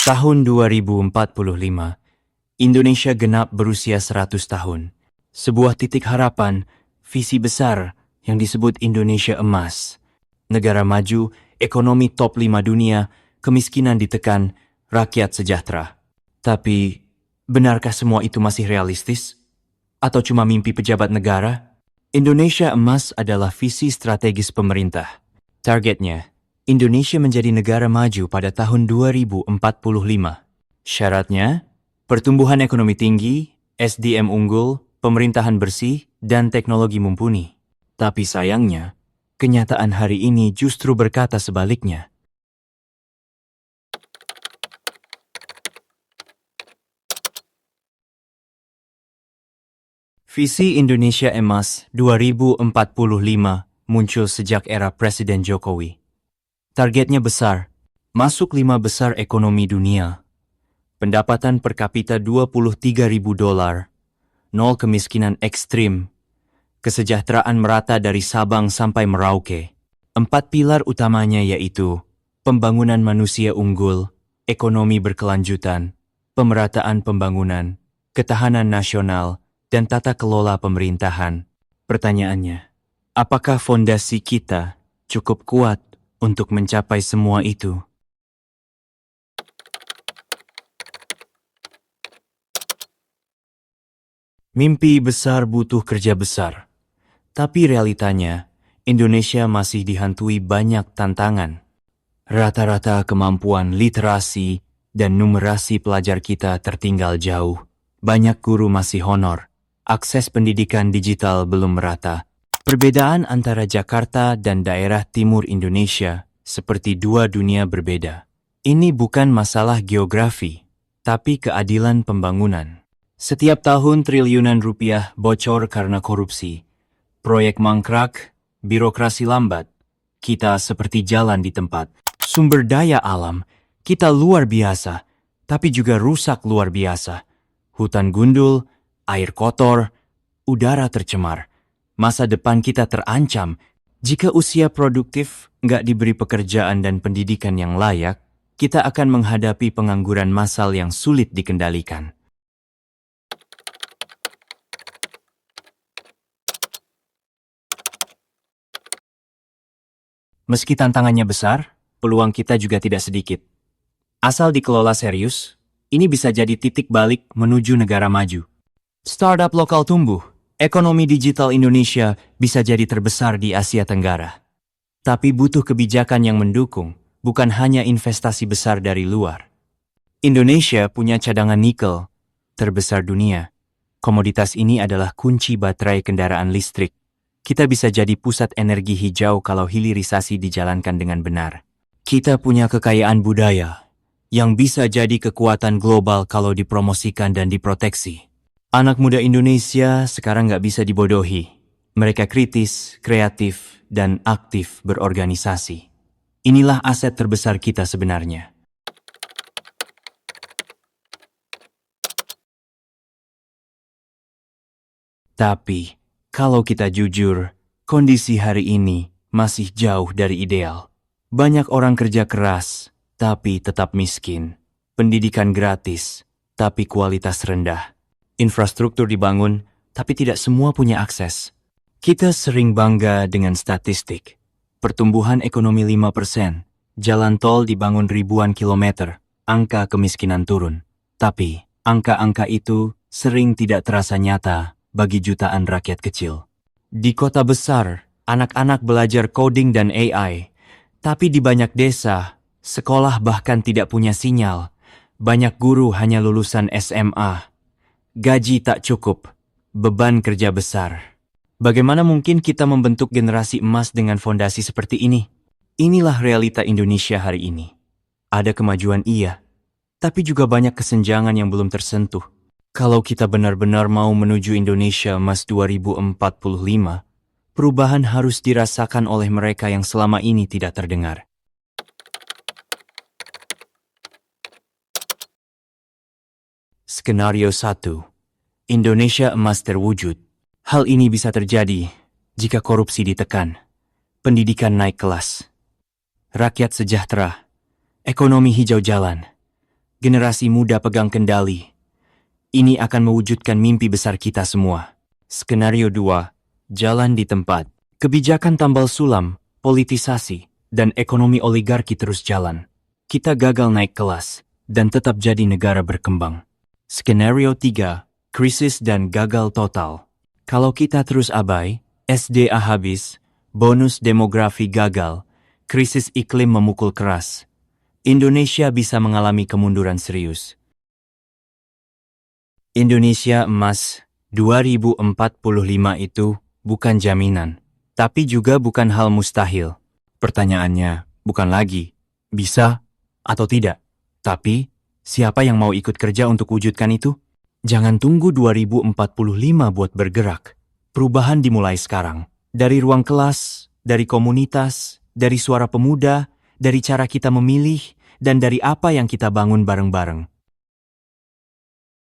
Tahun 2045, Indonesia genap berusia 100 tahun. Sebuah titik harapan, visi besar yang disebut Indonesia Emas. Negara maju, ekonomi top 5 dunia, kemiskinan ditekan, rakyat sejahtera. Tapi, benarkah semua itu masih realistis? Atau cuma mimpi pejabat negara? Indonesia Emas adalah visi strategis pemerintah. Targetnya, Indonesia menjadi negara maju pada tahun 2045. Syaratnya, pertumbuhan ekonomi tinggi, SDM unggul, pemerintahan bersih, dan teknologi mumpuni. Tapi sayangnya, kenyataan hari ini justru berkata sebaliknya. Visi Indonesia Emas 2045 muncul sejak era Presiden Jokowi. Targetnya besar, masuk 5 besar ekonomi dunia. Pendapatan per kapita $23.000, nol kemiskinan ekstrim, kesejahteraan merata dari Sabang sampai Merauke. 4 pilar utamanya yaitu pembangunan manusia unggul, ekonomi berkelanjutan, pemerataan pembangunan, ketahanan nasional, dan tata kelola pemerintahan. Pertanyaannya, apakah fondasi kita cukup kuat untuk mencapai semua itu? Mimpi besar butuh kerja besar. Tapi realitanya, Indonesia masih dihantui banyak tantangan. Rata-rata kemampuan literasi dan numerasi pelajar kita tertinggal jauh. Banyak guru masih honor. Akses pendidikan digital belum merata. Perbedaan antara Jakarta dan daerah timur Indonesia seperti dua dunia berbeda. Ini bukan masalah geografi, tapi keadilan pembangunan. Setiap tahun triliunan rupiah bocor karena korupsi. Proyek mangkrak, birokrasi lambat. Kita seperti jalan di tempat. Sumber daya alam, kita luar biasa, tapi juga rusak luar biasa. Hutan gundul, air kotor, udara tercemar. Masa depan kita terancam. Jika usia produktif nggak diberi pekerjaan dan pendidikan yang layak, kita akan menghadapi pengangguran massal yang sulit dikendalikan. Meski tantangannya besar, peluang kita juga tidak sedikit. Asal dikelola serius, ini bisa jadi titik balik menuju negara maju. Startup lokal tumbuh. Ekonomi digital Indonesia bisa jadi terbesar di Asia Tenggara. Tapi butuh kebijakan yang mendukung, bukan hanya investasi besar dari luar. Indonesia punya cadangan nikel terbesar dunia. Komoditas ini adalah kunci baterai kendaraan listrik. Kita bisa jadi pusat energi hijau kalau hilirisasi dijalankan dengan benar. Kita punya kekayaan budaya yang bisa jadi kekuatan global kalau dipromosikan dan diproteksi. Anak muda Indonesia sekarang nggak bisa dibodohi. Mereka kritis, kreatif, dan aktif berorganisasi. Inilah aset terbesar kita sebenarnya. Tapi, kalau kita jujur, kondisi hari ini masih jauh dari ideal. Banyak orang kerja keras, tapi tetap miskin. Pendidikan gratis, tapi kualitas rendah. Infrastruktur dibangun, tapi tidak semua punya akses. Kita sering bangga dengan statistik. Pertumbuhan ekonomi 5%, jalan tol dibangun ribuan kilometer, angka kemiskinan turun. Tapi, angka-angka itu sering tidak terasa nyata bagi jutaan rakyat kecil. Di kota besar, anak-anak belajar coding dan AI. Tapi di banyak desa, sekolah bahkan tidak punya sinyal. Banyak guru hanya lulusan SMA. Gaji tak cukup, beban kerja besar. Bagaimana mungkin kita membentuk generasi emas dengan fondasi seperti ini? Inilah realita Indonesia hari ini. Ada kemajuan iya, tapi juga banyak kesenjangan yang belum tersentuh. Kalau kita benar-benar mau menuju Indonesia Emas 2045, perubahan harus dirasakan oleh mereka yang selama ini tidak terdengar. Skenario 1. Indonesia Emas terwujud. Hal ini bisa terjadi jika korupsi ditekan, pendidikan naik kelas, rakyat sejahtera, ekonomi hijau jalan, Generasi muda pegang kendali. Ini akan mewujudkan mimpi besar kita semua. Skenario 2. Jalan di tempat. Kebijakan tambal sulam, politisasi, dan ekonomi oligarki terus jalan. Kita gagal naik kelas dan tetap jadi negara berkembang. Skenario 3. Krisis dan gagal total. Kalau kita terus abai, SDA habis, bonus demografi gagal, krisis iklim memukul keras. Indonesia bisa mengalami kemunduran serius. Indonesia emas 2045 itu bukan jaminan, tapi juga bukan hal mustahil. Pertanyaannya bukan lagi bisa atau tidak, tapi siapa yang mau ikut kerja untuk wujudkan itu? Jangan tunggu 2045 buat bergerak. Perubahan dimulai sekarang. Dari ruang kelas, dari komunitas, dari suara pemuda, dari cara kita memilih, dan dari apa yang kita bangun bareng-bareng.